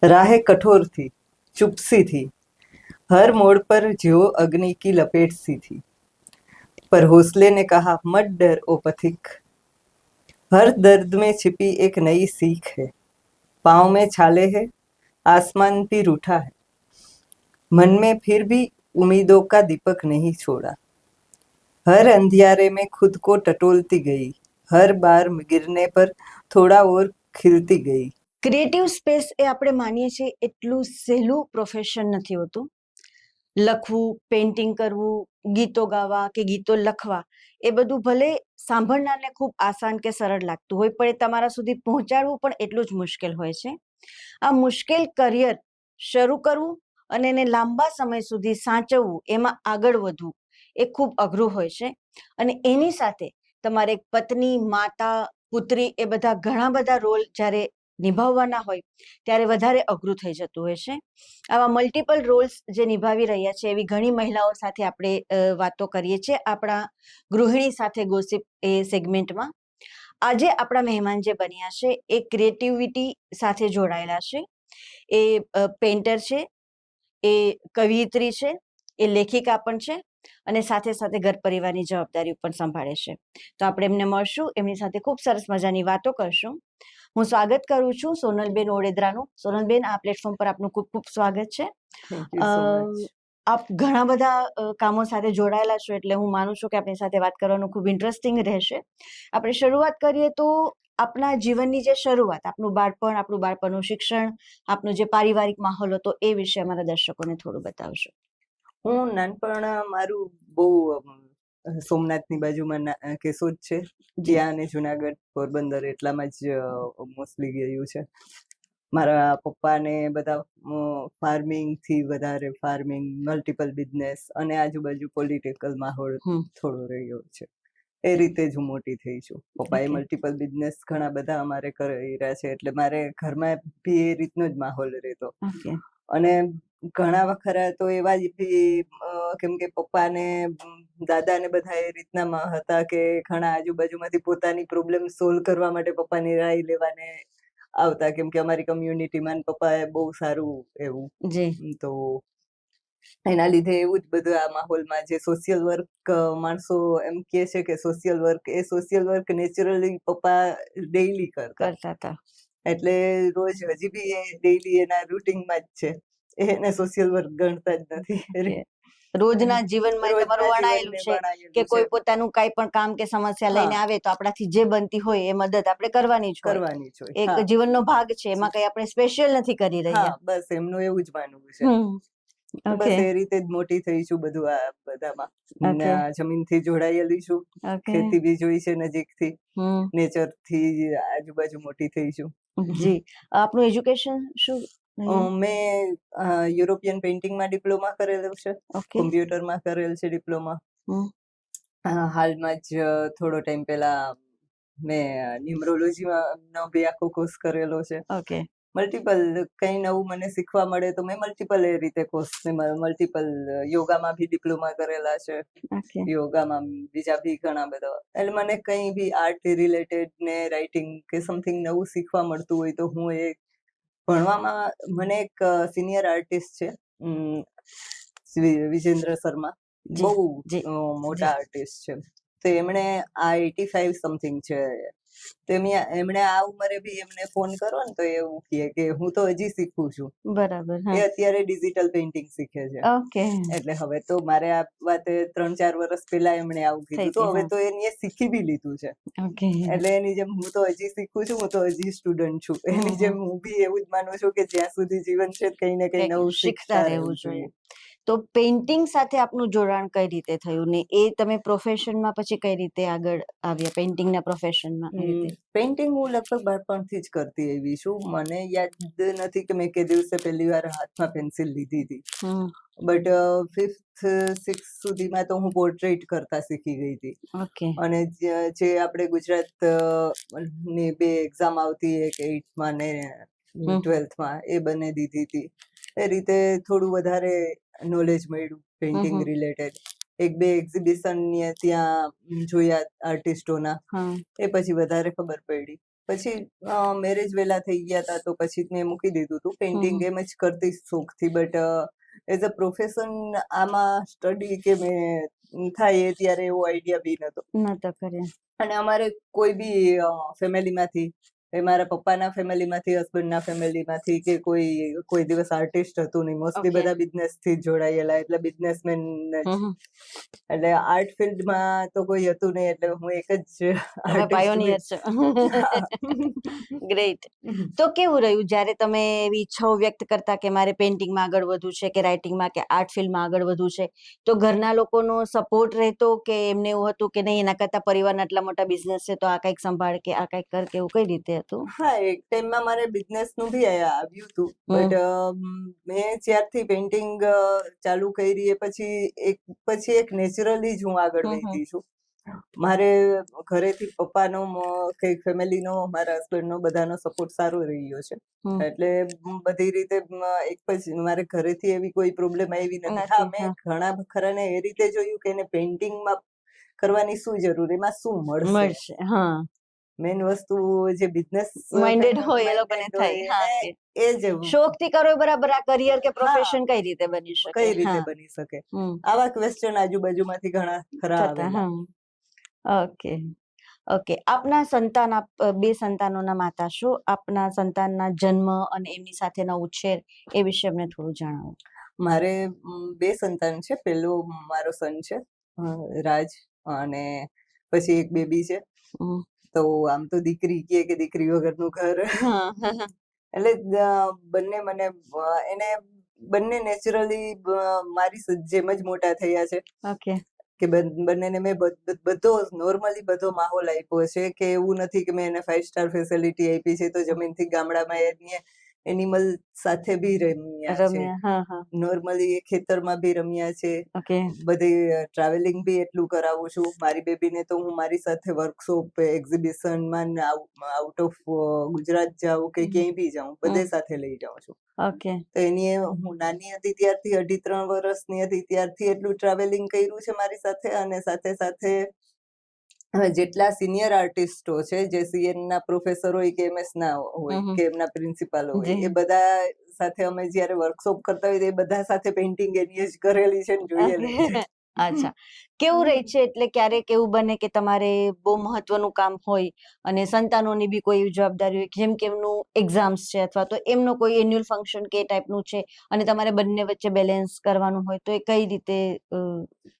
राहें कठोर थी, चुप सी थी, हर मोड़ पर ज्यो अग्नि की लपेट सी थी। पर हौसले ने कहा, मत डर ओ पथिक, हर दर्द में छिपी एक नई सीख है। पाँव में छाले है, आसमान भी रूठा है, मन में फिर भी उम्मीदों का दीपक नहीं छोड़ा। हर अंधियारे में खुद को टटोलती गई, हर बार गिरने पर थोड़ा और खिलती गई। ક્રિએટિવ સ્પેસ એ આપણે માનીએ છીએ એટલું સહેલું પ્રોફેશન નથી હોતું. લખવું, પેઇન્ટિંગ કરવું, ગીતો ગાવા કે ગીતો લખવા એ બધું ભલે સાંભળનારને ખૂબ આસાન કે સરળ લાગતું હોય, પણ એ તમારા સુધી પહોંચાડવું પણ એટલું જ મુશ્કેલ હોય છે. આ મુશ્કેલ કરિયર શરૂ કરવું અને એને લાંબા સમય સુધી સાચવવું, એમાં આગળ વધવું એ ખૂબ અઘરું હોય છે. અને એની સાથે તમારે એક પત્ની, માતા, પુત્રી એ બધા ઘણા બધા રોલ જ્યારે નિભાવવાના હોય ત્યારે વધારે અઘરું થઈ જતું હોય છે. આવા મલ્ટિપલ રોલ્સ જે નિભાવી રહ્યા છે એવી ઘણી મહિલાઓ સાથે આપણે વાતો કરીએ છીએ આપણા ગૃહિણી સાથે ગોસિપ એ સેગમેન્ટમાં. આજે આપણા મહેમાન જે બન્યા છે એ ક્રિએટિવિટી સાથે જોડાયેલા છે. એ પેઇન્ટર છે, એ કવિયત્રી છે, એ લેખિકા પણ છે અને સાથે સાથે ઘર પરિવારની જવાબદારીઓ પણ સંભાળે છે. તો આપણે એમને મળશું, એમની સાથે ખૂબ સરસ મજાની વાતો કરશું. હું સ્વાગત કરું છું સોનલબેન ઓડેદરાનું. સોનલબેન, આ પ્લેટફોર્મ પર આપનું ખૂબ ખૂબ સ્વાગત છે. Thank you so much. આપ ઘણા બધા કામો સાથે જોડાયેલા છો એટલે હું માનું છું કે આપણી સાથે વાત કરવાનું ખૂબ ઇન્ટરેસ્ટિંગ રહેશે. આપણે શરૂઆત કરીએ તો આપના જીવનની જે શરૂઆત, આપણું બાળપણનું શિક્ષણ, આપનો જે પારિવારિક માહોલ હતો એ વિશે અમારા દર્શકોને થોડું બતાવશો. હું નાનપણ મારું બહુ સોમનાથની બાજુમાં કેશોદ છે, ત્યાં અને જુનાગઢ, પોરબંદર એટલામાં જ મોસ્ટલી ગયું છે. મારા પપ્પાને બધા ફાર્મિંગથી વધારે ફાર્મિંગ, મલ્ટિપલ બિઝનેસ અને આજુબાજુ પોલિટિકલ માહોલ થોડો રહ્યો છે. એ રીતે જ હું મોટી થઈ છું. પપ્પાએ મલ્ટિપલ બિઝનેસ ઘણા બધા અમારે કર્યા છે, એટલે મારે ઘરમાં બી એ રીતનો જ માહોલ રહેતો. અને ઘણા વખત તો એવા જ કેમ કે પપ્પાને દાદાને બધા એ રીતના હતા કે ઘણા આજુબાજુમાંથી પોતાની પ્રોબ્લેમ સોલ્વ કરવા માટે પપ્પાની રાય લેવાને આવતા, કેમ કે અમારી કમ્યુનિટીમાં પપ્પાએ બહુ સારું એવું. તો એના લીધે એવું જ બધું આ માહોલમાં જે સોશિયલ વર્ક માણસો એમ કે છે કે સોશિયલ વર્ક નેચરલી પપ્પા ડેઈલી કરતા હતા. એટલે રોજ હજી બી એ ડેઈલી એના રૂટીનમાં જ છે. એને સોશિયલ વર્ક ગણતા જ નથી. રોજના જીવનમાં તમારું વણાયેલું છે કે કોઈ પોતાનું કઈ પણ કામ કે સમસ્યા લઈને આવે તો આપણાથી જે બનતી હોય એ મદદ આપણે કરવાની જ હોય. એક જીવનનો ભાગ છે, એમાં કઈ આપણે સ્પેશિયલ નથી કરી રહ્યા. બસ એમનું એવું જ માનવું છે. બસ એ રીતે જ મોટી થઈ છું બધું આ બધામાં. જમીનથી જોડાયેલી છું, ખેતી બી જોઈ છે નજીકથી, નેચરથી આજુબાજુ મોટી થઈ છું. જી, આપનું એજ્યુકેશન શું? મેં યુરોપિયન પેઇન્ટિંગમાં ડિપ્લોમા કરેલું છે, કોમ્પ્યુટરમાં કરેલ છે ડિપ્લોમા. હાલમાં જ થોડો ટાઈમ પહેલા મેં ન્યુમરોલોજીનો બી આખો કોર્સ કરેલો છે. મલ્ટિપલ કઈ નવું મને શીખવા મળે તો મેં મલ્ટિપલ એ રીતે કોર્સ, મલ્ટિપલ યોગામાં બી ડિપ્લોમા કરેલા છે, યોગામાં બીજા બી ઘણા બધા. એટલે મને કઈ બી આર્ટ રિલેટેડ ને રાઇટિંગ કે સમથિંગ નવું શીખવા મળતું હોય તો હું એ ભણવામાં. મને એક સિનિયર આર્ટિસ્ટ છે વિજેન્દ્ર શર્મા, બહુ મોટા આર્ટિસ્ટ છે. તો એમણે આ 85 સમથિંગ છે, તો એમણે આ ઉંમરે બી એમને ફોન કરો ને તો એવું કહે કે હું તો હજી શીખું છું. બરાબર. એ અત્યારે ડિજિટલ પેઇન્ટિંગ શીખે છે. એટલે હવે તો મારે આ વાતે 3-4 વર્ષ પહેલા એમણે આવું કીધું, તો હવે તો એને શીખી બી લીધું છે. એટલે એની જેમ હું તો હજી શીખું છું, હું તો હજી સ્ટુડન્ટ છું. એની જેમ હું બી એવું જ માનું છું કે જ્યાં સુધી જીવન છે કઈ ને કઈ નવું શીખતા રહેવું જોઈએ. તો પેઇન્ટિંગ સાથે આપનું જોડાણ કઈ રીતે થયું ને એ તમે પ્રોફેશનમાં પછી કઈ રીતે આગળ આવ્યા પેઇન્ટિંગના પ્રોફેશનમાં? પેઇન્ટિંગ હું લગભગ બાળપણથી જ કરતી એવી છું. મને યાદ નથી કે મેં કે દિવસે પહેલી વાર હાથમાં પેન્સિલ લીધી હતી, બટ 5th-6th સુધીમાં તો હું પોર્ટ્રેટ કરતા શીખી ગઈ હતી. અને જે આપણે ગુજરાતની બે એક્ઝામ આવતી, એક 8માં ને 12થમાં, એ બંને દીધી હતી. એ રીતે થોડું વધારે નોલેજ મળ્યું પેઇન્ટિંગ રિલેટેડ. 1-2 એક્ઝિબિશન ત્યાં જોયા આર્ટિસ્ટોના, એ પછી વધારે ખબર પડી. પછી મેરેજ વહેલા થઈ ગયા હતા તો પછી મેં મૂકી દીધું હતું. પેઇન્ટિંગ એમ જ કરતી શોખથી, બટ એઝ અ પ્રોફેશન આમાં સ્ટડી કે મેં થાય એ ત્યારે એવો આઈડિયા બી નતો. નતો કર્યા. અને અમારે કોઈ બી ફેમિલીમાંથી, એ મારા પપ્પાના ફેમિલીમાંથી, હસબન્ડના ફેમિલીમાંથી કે કોઈ દિવસ આર્ટિસ્ટ હતું નહીં. Mostly Okay. બધા બિઝનેસથી જ જોડાયેલા, એટલે બિઝનેસમેન એટલે આર્ટ ફિલ્ડમાં તો કોઈ હતું નહીં, એટલે હું એક જ તમે પાયોનિયર છો. ગ્રેટ. તો કેવું રહ્યું જ્યારે તમે એવી ઈચ્છાઓ વ્યક્ત કરતા કે મારે પેઇન્ટિંગમાં આગળ વધવું છે કે રાઇટિંગમાં કે આર્ટ ફિલ્ડમાં આગળ વધવું છે, તો ઘરના લોકોનો સપોર્ટ રહેતો કે એમને એવું હતું કે નહીં એના કરતા પરિવારના આટલા મોટા બિઝનેસ છે તો આ કંઈક સંભાળ કે આ કંઈક કર કે એવું કઈ રીતે હતું? હા, એક ટાઈમમાં મારે બિઝનેસનું બી આવ્યું હતું, બટ મેં જ્યારથી પેઇન્ટિંગ ચાલુ કરી એ પછી એક નેચરલી જ હું આગળ વધી છું. મારે ઘરેથી પપ્પાનો કંઈક ફેમિલીનો, મારા હસબન્ડનો બધાનો સપોર્ટ સારો રહ્યો છે. એટલે બધી રીતે એક પછી મારે ઘરેથી એવી કોઈ પ્રોબ્લેમ આવી નથી. હા, મેં ઘણા ખરાને એ રીતે જોયું કે એને પેઇન્ટિંગમાં કરવાની શું જરૂર, એમાં શું મળશે. હા, મેઇન વસ્તુ જે બિઝનેસ માઇન્ડેડ હોય એ લોકોને થાય. હા, કે એ જ શોખથી કરો એ બરાબર, આ કરિયર કે પ્રોફેશન કઈ રીતે બની શકે? કઈ રીતે બની શકે, આવા ક્વેશ્ચન આજુબાજુમાંથી ઘણા ખરા થતા. આવેલા. ઓકે. ઓકે. આપના સંતાન, આપ 2 સંતાનોના માતા છો. આપના સંતાનના જન્મ અને એમની સાથેનો ઉછેર એ વિશે અમને થોડું જણાવો. મારે 2 સંતાન છે. પહેલો મારો સન છે રાજ, અને પછી એક બેબી છે. તો આમ તો દીકરી કે દીકરી વગરનું ઘર, એટલે બંને મને એને બંને નેચરલી મારી જેમ જ મોટા થયા છે. ઓકે. કે બંનેને મેં બધો નોર્મલી બધો માહોલ આપ્યો છે, કે એવું નથી કે મેં એને 5 સ્ટાર ફેસિલિટી આપી છે તો જમીનથી ગામડામાં એનિમલ સાથે બી રમ્યા છે. નોર્મલી ખેતરમાં બી રમ્યા છે. બધી ટ્રાવેલિંગ બી એટલું કરાવું છું. મારી બેબીને તો હું મારી સાથે વર્કશોપ, એક્ઝિબિશનમાં આઉટ ઓફ ગુજરાત જાઉં કે ક્યાંય બી જાઉં, બધે સાથે લઈ જાઉં છું. તો એની હું નાની હતી ત્યારથી, 2.5-3 વર્ષની હતી ત્યારથી એટલું ટ્રાવેલિંગ કર્યું છે મારી સાથે. અને સાથે સાથે જેટલા સિનિયર આર્ટિસ્ટો છે, જે CN ના પ્રોફેસર હોય કે MS ના હોય કે એમના પ્રિન્સિપાલ હોય, એ બધા સાથે અમે જ્યારે વર્કશોપ કરતા હોય તો એ બધા સાથે પેઇન્ટિંગ એની જ કરેલી છે ને જોયેલી છે. અચ્છા. કેવું રહે છે? એટલે ક્યારેક એવું બને કે તમારે બહુ મહત્વનું કામ હોય અને સંતાનોની બી કોઈ જવાબદારી હોય, જેમ કે એમનું એક્ઝામ્સ છે અથવા તો એમનો કોઈ એન્યુઅલ ફંક્શન કે ટાઈપનું છે અને તમારે બંને વચ્ચે બેલેન્સ કરવાનું હોય, તો એ કઈ રીતે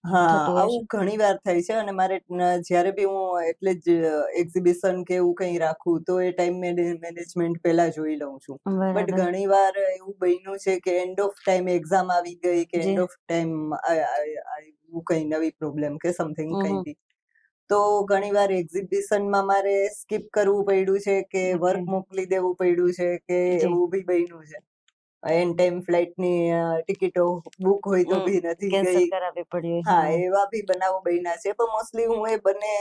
હા, આવું ઘણી વાર થાય છે. અને મારે જ્યારે બી હું એટલે જ એક્ઝિબિશન કે એવું કંઈ રાખું તો એ ટાઈમ મેનેજમેન્ટ પહેલા જોઈ લઉં છું. બટ ઘણી વાર એવું બન્યું છે કે એન્ડ ઓફ ટાઈમ એક્ઝામ આવી ગઈ કે એન્ડ ઓફ ટાઈમ કંઈ નવી પ્રોબ્લેમ કે સમથિંગ કંઈ બી, તો ઘણી વાર એક્ઝિબિશનમાં મારે સ્કીપ કરવું પડ્યું છે કે વર્ક મોકલી દેવું પડ્યું છે કે એવું બી બન્યું છે. એન ટાઈમ ફ્લાઇટની ટિકિટો બુક હોય તો બી નથી ગઈ. હા, એવા બી બનાવો બન્યા છે. પણ મોસ્ટલી હું એ બંને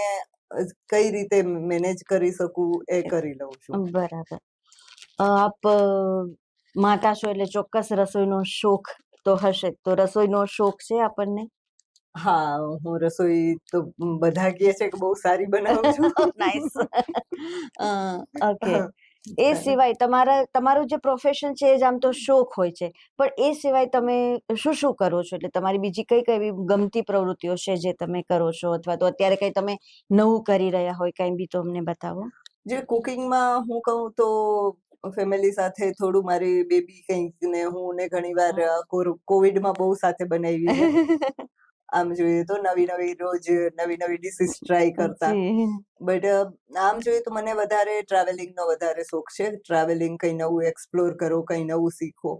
કઈ રીતે મેનેજ કરી શકું એ કરી લઉં છું. બરાબર. આપ માતા છો એટલે ચોક્કસ રસોઈનો શોખ તો હશે. તો રસોઈનો શોખ છે આપણને? હા, હું રસોઈ તો બધા કહે છે કે બહુ સારી બનાવું છું. નાઈસ. ઓકે. એ સિવાય તમારું જે પ્રોફેશન છે એ જ આમ તો શોખ હોય છે, પણ એ સિવાય તમે શું કરો છો? એટલે તમારી બીજી કઈ એવી ગમતી પ્રવૃત્તિઓ છે જે તમે કરો છો, અથવા તો અત્યારે કઈ તમે નવું કરી રહ્યા હોય, કઈ બી તો અમને બતાવો. જે કુકિંગમાં હું કહું તો ફેમિલી સાથે થોડું, મારી બેબી કંઈક ને હું ને ઘણીવાર કોવિડમાં બહુ સાથે બનાવી છે. આમ જોઈએ તો રોજ નવી નવી ડિશિસ ટ્રાય કરતા. બટ આમ જોઈએ તો મને વધારે ટ્રાવેલિંગનો વધારે શોખ છે. ટ્રાવેલિંગ, કંઈ નવું એક્સપ્લોર કરો, કંઈ નવું શીખો.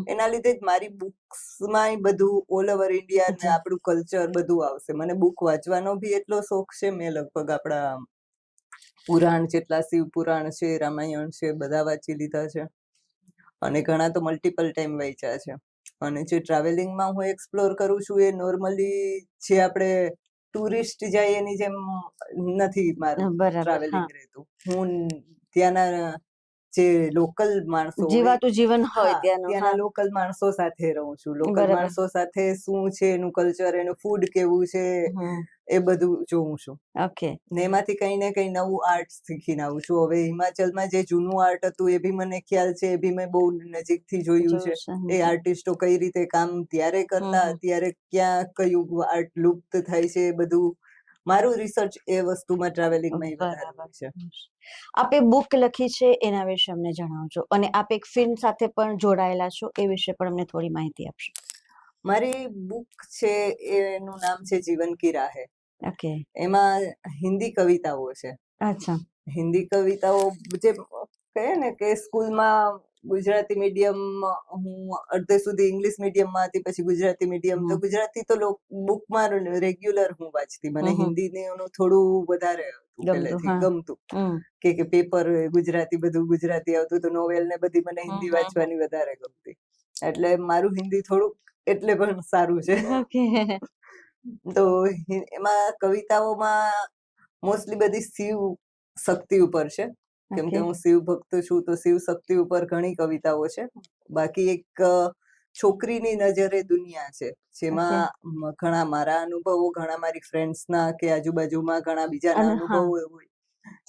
એના લીધે જ મારી બુક્સમાં બધું ઓલ ઓવર ઇન્ડિયા ને આપણું કલ્ચર બધું આવશે. મને બુક વાંચવાનો બી એટલો શોખ છે. મેં લગભગ આપણા પુરાણ જેટલા, શિવ પુરાણ છે, રામાયણ છે, બધા વાંચી લીધા છે. અને ઘણા તો મલ્ટિપલ ટાઈમ વાંચ્યા છે. અને જે ટ્રાવેલિંગમાં હું એક્સપ્લોર કરું છું એ નોર્મલી જે આપણે ટુરિસ્ટ જાય એની જેમ નથી મારું ટ્રાવેલિંગ રહેતું. હું ત્યાંના જે લોકલ માણસો હોય, જીવાતું જીવન હોય હા, ત્યાંનું. ત્યાંના હા, લોકલ માણસો સાથે રહું છું. લોકલ બરાબર. માણસો સાથે શું છે એનું કલ્ચર, એનું ફૂડ કેવું છે, હમ, એ બધું જોઉં છું. ઓકે. ને એમાંથી કઈ ને કઈ નવું આર્ટ શીખીને આવું છું. હવે હિમાચલમાં જે જૂનું આર્ટ હતું એ બી મને ખ્યાલ છે, એ બી મેં બહુ નજીકથી જોયું છે. જોયું એ આર્ટિસ્ટો કઈ રીતે કામ ત્યારે કરતા, હમ. અત્યારે ક્યાં કયું આર્ટ લુપ્ત થાય છે, એ બધું મારું રિસર્ચ એ વસ્તુમાં ટ્રાવેલિંગમાં વધારે બરાબર. હોય છે. આપે બુક લખી છે એના વિશે અમને જણાવજો, અને આપ એક ફિલ્મ સાથે પણ જોડાયેલા છો એ વિશે પણ અમને થોડી માહિતી આપશો. મારી બુક છે એનું નામ છે જીવન કી રાહે. ઓકે. એમાં હિન્દી કવિતાઓ છે. અચ્છા. હિન્દી કવિતાઓ જે કહે ને કે સ્કૂલમાં ગુજરાતી મીડિયમ, હું અડધે સુધી ઇંગ્લિશ મીડિયમમાં હતી, પછી ગુજરાતી મીડિયમ, તો ગુજરાતી તો બુકમાં રેગ્યુલર હું વાંચતી. મને હિન્દીનું થોડું વધારે પહેલેથી ગમતું, કે પેપર ગુજરાતી, બધું ગુજરાતી આવતું, તો નોવેલ ને બધી મને હિન્દી વાંચવાની વધારે ગમતી. એટલે મારું હિન્દી થોડુંક એટલે પણ સારું છે. તો એમાં કવિતાઓમાં મોસ્ટલી બધી શિવ શક્તિ ઉપર છે, કેમ કે હું શિવ ભક્ત છું, તો શિવ શક્તિ ઉપર ઘણી કવિતાઓ છે. બાકી એક છોકરીની નજરે દુનિયા છે, જેમાં ઘણા મારા અનુભવો, ઘણા મારી ફ્રેન્ડ્સના કે આજુબાજુમાં ઘણા બીજાના અનુભવો હોય,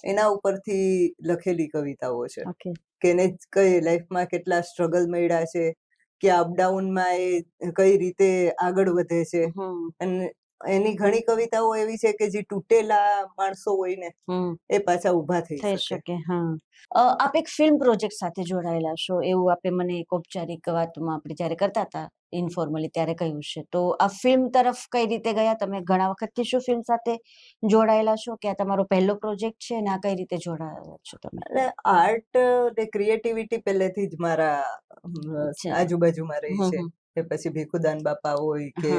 એના ઉપરથી લખેલી કવિતાઓ છે. કે એને કઈ લાઈફમાં કેટલા સ્ટ્રગલ મળ્યા છે, કે અપડાઉનમાં એ કઈ રીતે આગળ વધે છે. અને એની ઘણી કવિતાઓ એવી છે કે જે તૂટેલા માણસો હોય ને, એ પાછા ઉભા થઈ શકે. આપ એક ફિલ્મ પ્રોજેક્ટ સાથે જોડાયેલા છો એવું આપે મને એક ઔપચારિક વાતમાં આપણે જ્યારે કરતા હતા ઇન્ફોર્મલી ત્યારે કહ્યું છે. તો આ ફિલ્મ તરફ કઈ રીતે ગયા તમે? ઘણા વખતથી શું ફિલ્મ સાથે જોડાયેલા છો, કે આ તમારો પહેલો પ્રોજેક્ટ છે, અને આ કઈ રીતે જોડાયેલા છો તમે? એટલે આર્ટ ને ક્રિએટિવિટી પહેલેથી જ મારા આજુબાજુમાં રહી છે. કે પછી ભીખુદાન બાપા હોય, કે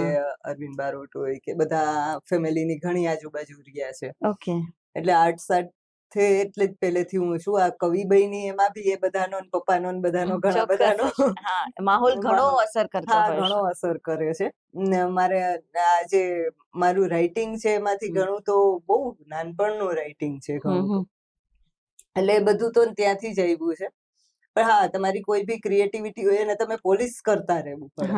અરવિંદ બારોટ હોય, કે બધા ફેમિલીની ઘણી આજુબાજુ રહ્યા છે. ઓકે. એટલે આર્ટ સાથે એટલે જ પહેલેથી હું છું. આ કવિબઈની એમાં બી એ બધાનો, પપ્પાનો, બધાનો, ઘણા બધાનો માહોલ ઘણો અસર કરતો હોય છે. ઘણો અસર કરે છે. ને મારે આ જે મારું રાઇટિંગ છે એમાંથી ઘણું તો બહુ નાનપણનું રાઇટિંગ છે ઘણું તો. એટલે બધું તો ત્યાંથી જ આવ્યું છે. પણ હા, તમારી કોઈ બી ક્રિએટિવિટી હોય એને તમે પોલિશ કરતા રહેવું પડે.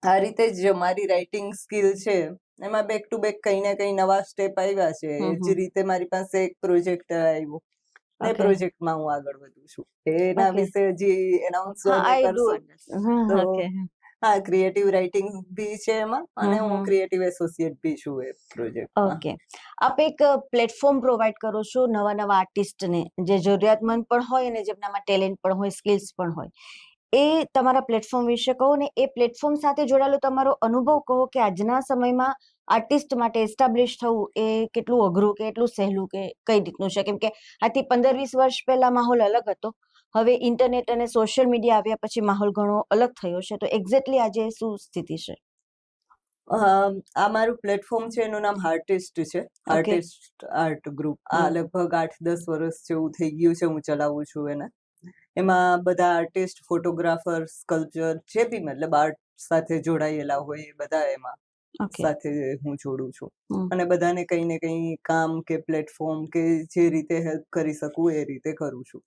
આ રીતે જ મારી રાઇટિંગ સ્કિલ છે, એમાં બેક ટુ બેક કઈ ને કઈ નવા સ્ટેપ આવ્યા છે. એ જ રીતે મારી પાસે એક પ્રોજેક્ટ આવ્યો, એ પ્રોજેક્ટમાં હું આગળ વધું છું. એના વિશે હજી એનાઉન્સ કરશું તો હા, ક્રિએટિવ રાઇટિંગ બી છે એમાં, અને હું ક્રિએટિવ એસોસિએટ બી છું એ પ્રોજેક્ટમાં. ઓકે. આપ એક પ્લેટફોર્મ પ્રોવાઈડ કરો છો નવા નવા આર્ટિસ્ટને, જે જરૂરિયાતમંદ પણ હોય અને જેમનામાં ટેલેન્ટ પણ હોય, સ્કિલ્સ પણ હોય. એ તમારા પ્લેટફોર્મ વિશે કહો, ને એ પ્લેટફોર્મ સાથે જોડાયેલો તમારો અનુભવ કહો, કે આજના સમયમાં આર્ટિસ્ટ માટે એસ્ટાબ્લિશ થવું એ કેટલું અઘરું, કે એટલું સહેલું, કે કઈ રીતનું છે? કેમ કે આજથી 15-20 વર્ષ પહેલા માહોલ અલગ હતો. હવે ઇન્ટરનેટ અને સોશિયલ મીડિયા આવ્યા પછી માહોલ ઘણો અલગ થયો છે. તો એક્ઝેક્ટલી આજે શું સ્થિતિ છે? આ મારું પ્લેટફોર્મ છે, એનું નામ હાર્ટિસ્ટ છે, હાર્ટિસ્ટ આર્ટ ગ્રુપ. આ લગભગ 8-10 વર્ષ જેવું થઈ ગયું છે હું ચલાવું છું એને. એમાં બધા આર્ટિસ્ટ, ફોટોગ્રાફર, સ્કલ્પચર, જે બી મતલબ આર્ટ સાથે જોડાયેલા હોય એ બધા એમાં સાથે હું જોડું છું. અને બધાને કઈ ને કઈ કામ કે પ્લેટફોર્મ કે જે રીતે હેલ્પ કરી શકું એ રીતે કરું છું.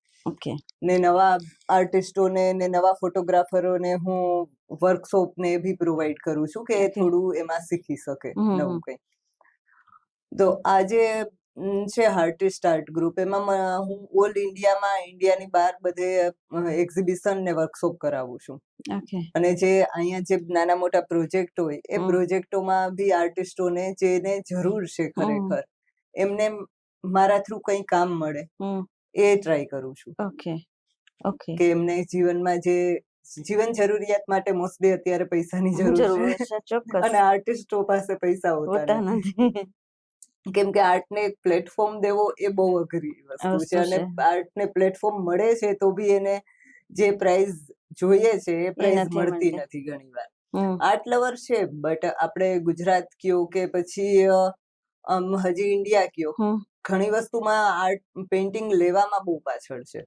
ને નવા આર્ટિસ્ટોને ને નવા ફોટોગ્રાફરોને હું વર્કશોપ ને બી પ્રોવાઈડ કરું છું, કે થોડું એમાં શીખી શકે નવું કંઈ. તો આજે છે હાર્ટિસ્ટ આર્ટ ગ્રુપ. એમાં હું ઓલ ઇન્ડિયામાં, ઇન્ડિયાની બહાર બધે એક્ઝિબિશન ને વર્કશોપ કરાવું છું. અને જે અહીંયા જે નાના મોટા પ્રોજેક્ટ હોય, એ પ્રોજેક્ટોમાં બી આર્ટિસ્ટોને જેને જરૂર છે ખરેખર, એમને મારા થ્રુ કંઈ કામ મળે એ ટ્રાય કરું છું. કે એમને જીવનમાં જે જીવન જરૂરિયાત માટે મોસ્ટલી અત્યારે પૈસાની જરૂર છે, અને આર્ટિસ્ટો પાસે પૈસા હોતા નથી. કેમ કે આર્ટને એક પ્લેટફોર્મ દેવો એ બહુ અઘરી વસ્તુ છે. અને આર્ટને પ્લેટફોર્મ મળે છે તો બી એને જે પ્રાઇઝ જોઈએ છે એ પ્રાઇઝ મળતી નથી ઘણી વાર. આર્ટ લવર છે, બટ આપણે ગુજરાત કયો કે પછી હજી ઇન્ડિયા કયો, ઘણી વસ્તુમાં આર્ટ પેઇન્ટિંગ લેવામાં બહુ પાછળ છે.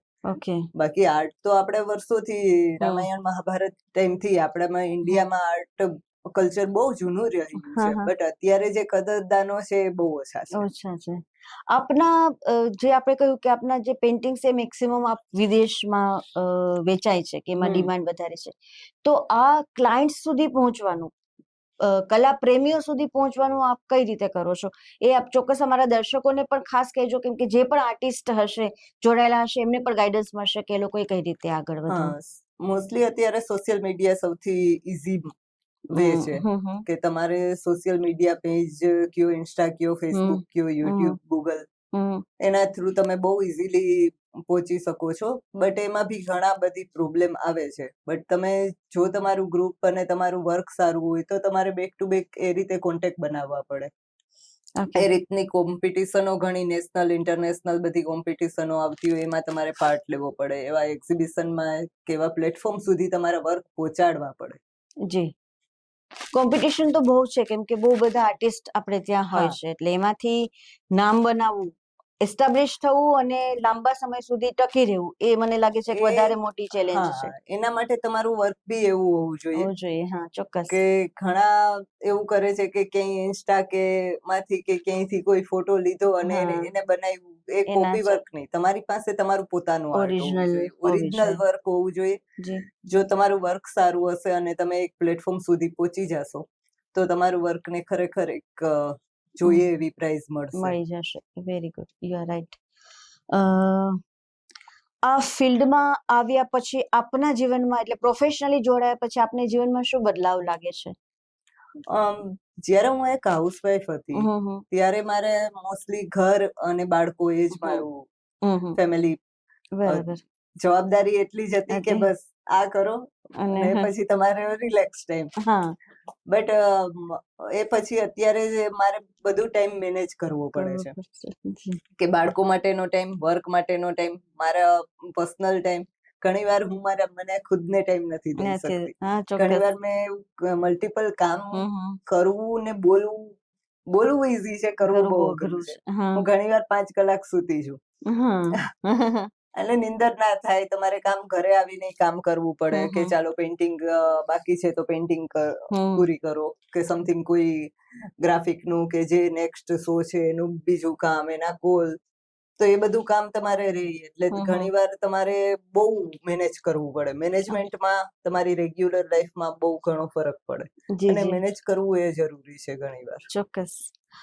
બાકી આર્ટ તો આપણે વર્ષોથી રામાયણ મહાભારત ટાઈમથી આપણામાં ઇન્ડિયામાં આર્ટ કલ્ચર બહુ જૂનું રહ્યું હા, છે, હા. બટ અત્યારે જે કદરદાનો છે એ બહુ ઓછા છે. ઓછા છે. આપના જે આપણે કહ્યું કે આપના જે પેઇન્ટિંગ છે મેક્સિમમ આપ વિદેશમાં વેચાય છે કે એમાં હમ. ડિમાન્ડ વધારે છે. તો આ ક્લાયન્ટ્સ સુધી પહોંચવાનું કલા પ્રેમીઓ સુધી પહોંચવાનું આપ કઈ રીતે કરો છો? એ આપ ચોક્કસ અમારા દર્શકોને પણ ખાસ કહેજો, કેમ કે જે પણ આર્ટિસ્ટ હશે, જોડાયેલા હશે, એમને પણ ગાઈડન્સ મળશે કે એ લોકોએ કઈ રીતે આગળ વધવું. મોસ્ટલી અત્યારે સોશિયલ મીડિયા સૌથી ઈઝી વે છે કે તમારે સોશિયલ મીડિયા પેજ કયો, ઇન્સ્ટા કયો, ફેસબુક કયો, યુટ્યુબ, ગૂગલ, એના થ્રુ તમે બહુ ઇઝીલી પહોંચી શકો છો. બટ એમાં બી ઘણા બધી પ્રોબ્લેમ આવે છે. બટ તમે જો તમારું ગ્રુપ અને તમારું વર્ક સારું હોય તો તમારે બેક ટુ બેક એ રીતે કોન્ટેક્ટ બનાવવા પડે. એ રીતની કોમ્પિટિશનો ઘણી નેશનલ, ઇન્ટરનેશનલ બધી કોમ્પિટિશનો આવતી હોય, એમાં તમારે પાર્ટ લેવો પડે. એવા એક્ઝિબિશનમાં કે એવા પ્લેટફોર્મ સુધી તમારે વર્ક પહોંચાડવા પડે. જી, કોમ્પિટિશન તો બહુ છે, કેમ કે બહુ બધા આર્ટિસ્ટ આપણે ત્યાં હોય છે, એટલે એમાંથી નામ બનાવવું, એસ્ટાબ્લિશ થવું અને લાંબા સમય સુધી ટકી રહેવું, એ મને લાગે છે કે વધારે મોટી ચેલેન્જ છે. એના માટે તમારું વર્ક બી એવું હોવું જોઈએ. હા, ચોક્કસ. કે ઘણા એવું કરે છે કે ક્યાંય ઇન્સ્ટા કે માંથી કે ક્યાંયથી કોઈ ફોટો લીધો અને એને બનાવ્યું. એ કોપી વર્ક નહીં, તમારી પાસે તમારું પોતાનું આર્ટ હોવું જોઈએ, ઓરિજિનલ વર્ક હોવું જોઈએ. જો તમારું વર્ક સારું હશે અને તમે એક પ્લેટફોર્મ સુધી પહોંચી જશો તો તમારું વર્કને ખરેખર એક જોઈએ એવી પ્રાઇઝ મળી જશે. Very good, you are right. આ ફિલ્ડમાં આવ્યા પછી આપના જીવનમાં, એટલે પ્રોફેશનલી જોડાયા પછી આપને જીવનમાં શું બદલાવ લાગે છે? જ્યારે હું એક હાઉસવાઈફ હતી ત્યારે મારે મોસ્ટલી ઘર અને બાળકો એ જ મારું ફેમિલી. જવાબદારી એટલી જ હતી કે બસ આ કરો અને પછી તમારે રિલેક્સ ટાઈમ. બટ એ પછી અત્યારે મારે બધું ટાઈમ મેનેજ કરવો પડે છે કે બાળકો માટેનો ટાઈમ, વર્ક માટેનો ટાઈમ, મારા પર્સનલ ટાઈમ. ઘણીવાર હું મને ખુદને ટાઈમ નથી દઈ શકતી. ઘણીવાર મેં મલ્ટિપલ કામ કરવું ને બોલવું ઈઝી છે, કરવું બહુ અઘરું છે. હું ઘણીવાર 5 કલાક સૂતી છું એટલે નીંદર ના થાય. તમારે કામ ઘરે આવીને કામ કરવું પડે કે ચાલો પેઇન્ટિંગ બાકી છે તો પેઇન્ટિંગ પૂરી કરો, કે સમથિંગ કોઈ ગ્રાફિકનું કે જે નેક્સ્ટ શો છે એનું બીજું કામ, એના કોલ, તો એ બધું કામ તમારે રહી. એટલે ઘણીવાર તમારે બહુ મેનેજ કરવું પડે. મેનેજમેન્ટમાં તમારી રેગ્યુલર લાઈફમાં બહુ ઘણો ફરક પડે અને મેનેજ કરવું એ જરૂરી છે ઘણીવાર. ચોક્કસ.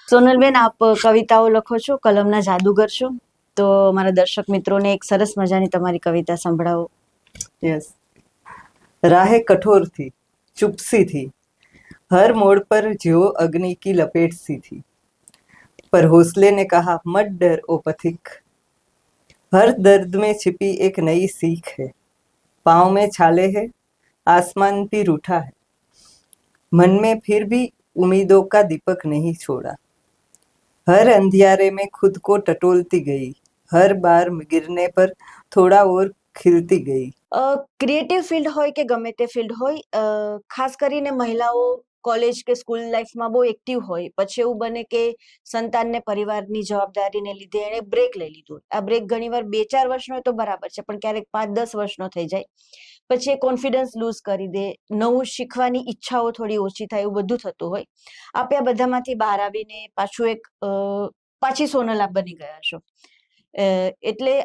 સોનલબેન, આપ કવિતાઓ લખો છો, કલમના જાદુગર છો, તો મારા દર્શક મિત્રોને એક સરસ મજાની તમારી કવિતા સંભળાવો. યસ. રાહે કઠોર થી, चुपसी थी, हर मोड़ पर जो अग्नि की लपेट सी थी, पर हौसले ने कहा मत डर ओ पथिक, हर दर्द में छिपी एक नई सीख है, पाँव में छाले है, आसमान भी रूठा है, मन में फिर भी उम्मीदों का दीपक नहीं छोड़ा, हर अंधियारे में खुद को टटोलती गई, हर बार गिरने पर थोड़ा और खिलती गई. ક્રિએટિવ ફિલ્ડ હોય કે ગમે તે ફિલ્ડ હોય, ખાસ કરીને મહિલાઓ કોલેજ કે સ્કૂલ લાઈફમાં બહુ એક્ટિવ હોય, પછી એવું બને કે સંતાનને પરિવારની જવાબદારીને લીધે એને બ્રેક લઈ લીધો. આ બ્રેક ઘણીવાર 2-4 વર્ષનો હોય તો બરાબર છે, પણ ક્યારેક 5-10 વર્ષનો થઈ જાય, પછી એ કોન્ફિડન્સ લૂઝ કરી દે, નવું શીખવાની ઈચ્છાઓ થોડી ઓછી થાય, એવું બધું થતું હોય. આપે આ બધામાંથી બહાર આવીને પાછું પાછી સોનલ આપ બની ગયા છો. એટલે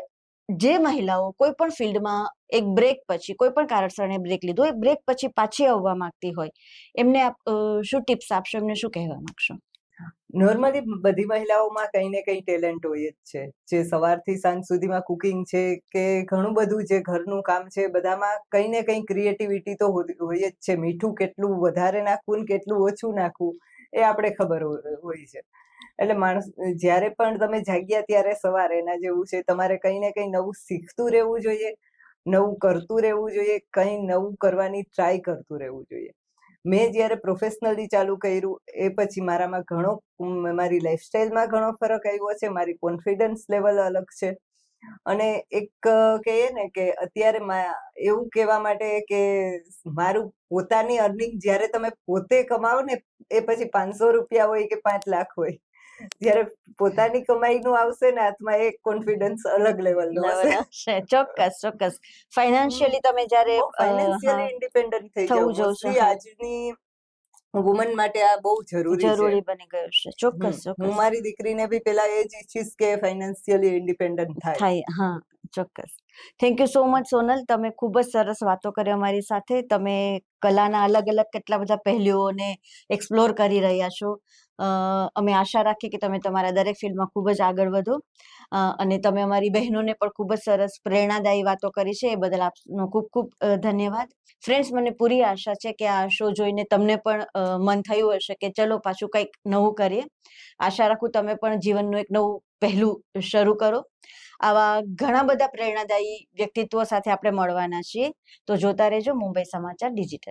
જે મહિલાઓ કોઈ પણ ફિલ્ડમાં એક બ્રેક પછી, કોઈ પણ કારણસર બ્રેક લીધો, એ બ્રેક પછી પાછી આવવા માંગતી હોય, એમને આપ શું ટિપ્સ આપશો, એમને શું કહેવા માંગશો? નોર્મલી બધી મહિલાઓમાં કંઈ ને કંઈ ટેલેન્ટ હોય જ છે. જે સવારથી સાંજ સુધીમાં કુકિંગ છે કે ઘણું બધું જે ઘરનું કામ છે, બધામાં કંઈ ને કંઈ ક્રિએટિવિટી તો હોય જ છે. મીઠું કેટલું વધારે નાખવું ને કેટલું ઓછું નાખવું એ આપણે ખબર હોય છે. એટલે માણસ જ્યારે પણ તમે જાગ્યા ત્યારે સવારે એના જેવું છે, તમારે કંઈ ને કંઈ નવું શીખતું રહેવું જોઈએ, નવું કરતું રહેવું જોઈએ, કંઈ નવું કરવાની ટ્રાય કરતું રહેવું જોઈએ. મેં જ્યારે પ્રોફેશનલી ચાલુ કર્યું એ પછી મારામાં મારી લાઈફસ્ટાઈલમાં ઘણો ફરક આવ્યો છે, મારી કોન્ફિડન્સ લેવલ અલગ છે. અને એક કહીએ ને કે અત્યારે એવું કહેવા માટે કે મારું પોતાની અર્નિંગ જ્યારે તમે પોતે કમાવો ને, એ પછી 500 રૂપિયા હોય કે 5 લાખ હોય, જ્યારે પોતાની કમાઈનું આવશે ને હાથમાં, એક કોન્ફિડન્સ અલગ લેવલનો હશે. ચોક્કસ, ચોક્કસ. ફાઇનાન્શિયલી તમે જ્યારે ફાઇનાન્શિયલી ઇન્ડિપેન્ડન્ટ થઈ જાવ. મોસ્ટલી આજની વુમન માટે આ બહુ જરૂરી છે. જરૂરી બની ગયું છે. ચોક્કસ હું ચોક્કસ મારી દીકરીને બી પેલા એ જ ઈચ્છીશ કે ફાઇનાન્શિયલી ઇન્ડિપેન્ડન્ટ થાય. થાય. હા, ચોક્કસ. Thank you so much Sonal, તમે ખૂબ જ સરસ વાતો કરી અમારી સાથે. તમે કલાના અલગ અલગ કેટલા બધા પહેલુઓને એક્સપ્લોર કરી રહ્યા છો. અમે આશા રાખીએ કે તમે તમારા દરેક ફિલ્ડમાં ખૂબ જ આગળ વધો. અને તમે અમારી બહેનોને પણ ખૂબ જ સરસ પ્રેરણાદાયી વાતો કરી છે, એ બદલ આપનો ખૂબ ખૂબ ધન્યવાદ. ફ્રેન્ડ્સ, મને પૂરી આશા છે કે આ શો જોઈને તમને પણ મન થયું હશે કે ચલો પાછું કંઈક નવું કરીએ. આશા રાખું તમે પણ જીવનનું એક નવું પહેલું શરૂ કરો. આવા ઘણા બધા પ્રેરણાદાયી વ્યક્તિત્વો સાથે આપણે મળવાના છીએ. તો જોતા રહેજો મુંબઈ સમાચાર ડિજિટલ.